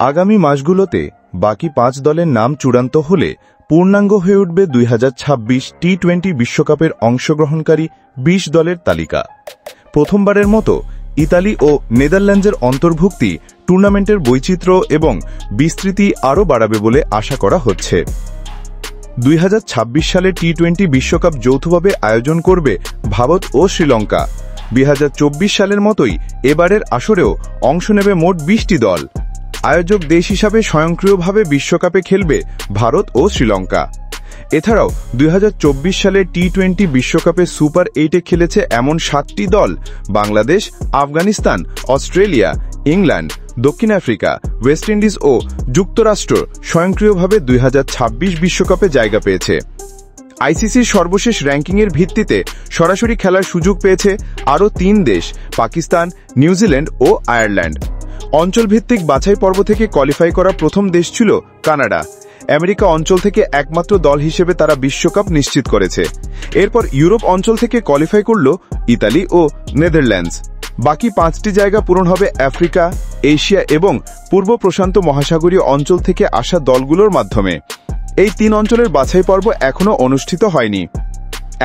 আগামী মাসগুলোতে বাকি 5 দলের নাম চূড়ান্ত হলে পূর্ণাঙ্গ হয়ে উঠবে 2026 টি-20 বিশ্বকাপের অংশগ্রহণকারী 20 দলের তালিকা। প্রথমবারের মতো ইতালি ও নেদারল্যান্ডসের অন্তর্ভুক্তি টুর্নামেন্টের বৈচিত্র্য এবং বিস্তৃতি আরও বাড়াবে বলে আশা করা হচ্ছে। 2026 সালে টি-20 বিশ্বকাপ যৌথভাবে আয়োজন করবে ভারত ও শ্রীলঙ্কা। 2024 সালের মতোই এবারের আসরেও অংশ নেবে মোট 20টি দল। আয়োজক দেশ হিসাবে স্বয়ংক্রিয়ভাবে বিশ্বকাপে খেলবে ভারত ও শ্রীলঙ্কা। এছাড়াও 2024 সালে টি-20 বিশ্বকাপে সুপার 8-এ খেলেছে এমন 7টি দল বাংলাদেশ, আফগানিস্তান, অস্ট্রেলিয়া, ইংল্যান্ড, দক্ষিণ আফ্রিকা, ওয়েস্ট ইন্ডিজ ও যুক্তরাষ্ট্র স্বয়ংক্রিয়ভাবে 2026 বিশ্বকাপে জায়গা পেয়েছে। আইসিসির সর্বশেষ র্যাঙ্কিংয়ের ভিত্তিতে সরাসরি খেলার সুযোগ পেয়েছে আরও 3 দেশ, পাকিস্তান, নিউজিল্যান্ড ও আয়ারল্যান্ড। অঞ্চলভিত্তিক বাছাই পর্ব থেকে কোয়ালিফাই করা প্রথম দেশ ছিল কানাডা। আমেরিকা অঞ্চল থেকে একমাত্র দল হিসেবে তারা বিশ্বকাপ নিশ্চিত করেছে। এরপর ইউরোপ অঞ্চল থেকে কোয়ালিফাই করল ইতালি ও নেদারল্যান্ডস। বাকি 5টি জায়গা পূরণ হবে আফ্রিকা, এশিয়া এবং পূর্ব প্রশান্ত মহাসাগরীয় অঞ্চল থেকে আসা দলগুলোর মাধ্যমে। এই 3 অঞ্চলের বাছাই পর্ব এখনও অনুষ্ঠিত হয়নি।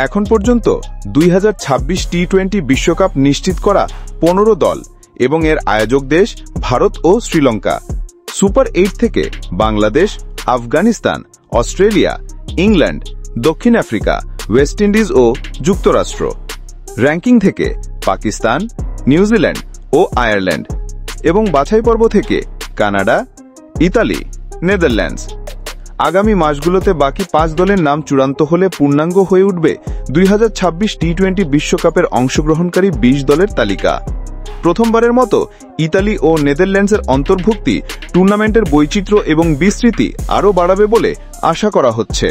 এখন পর্যন্ত 2026 টি-20 বিশ্বকাপ নিশ্চিত করা 15 দল এবং এর আয়োজক দেশ ভারত ও শ্রীলঙ্কা। সুপার 8 থেকে বাংলাদেশ, আফগানিস্তান, অস্ট্রেলিয়া, ইংল্যান্ড, দক্ষিণ আফ্রিকা, ওয়েস্ট ইন্ডিজ ও যুক্তরাষ্ট্র। র্যাঙ্কিং থেকে পাকিস্তান, নিউজিল্যান্ড ও আয়ারল্যান্ড এবং বাছাই পর্ব থেকে কানাডা, ইতালি, নেদারল্যান্ডস। আগামী মাসগুলোতে বাকি 5 দলের নাম চূড়ান্ত হলে পূর্ণাঙ্গ হয়ে উঠবে 2026 টি-20 বিশ্বকাপের অংশগ্রহণকারী 20 দলের তালিকা। প্রথমবারের মতো ইতালি ও নেদারল্যান্ডসের অন্তর্ভুক্তি টুর্নামেন্টের বৈচিত্র্য এবং বিস্তৃতি আরও বাড়াবে বলে আশা করা হচ্ছে।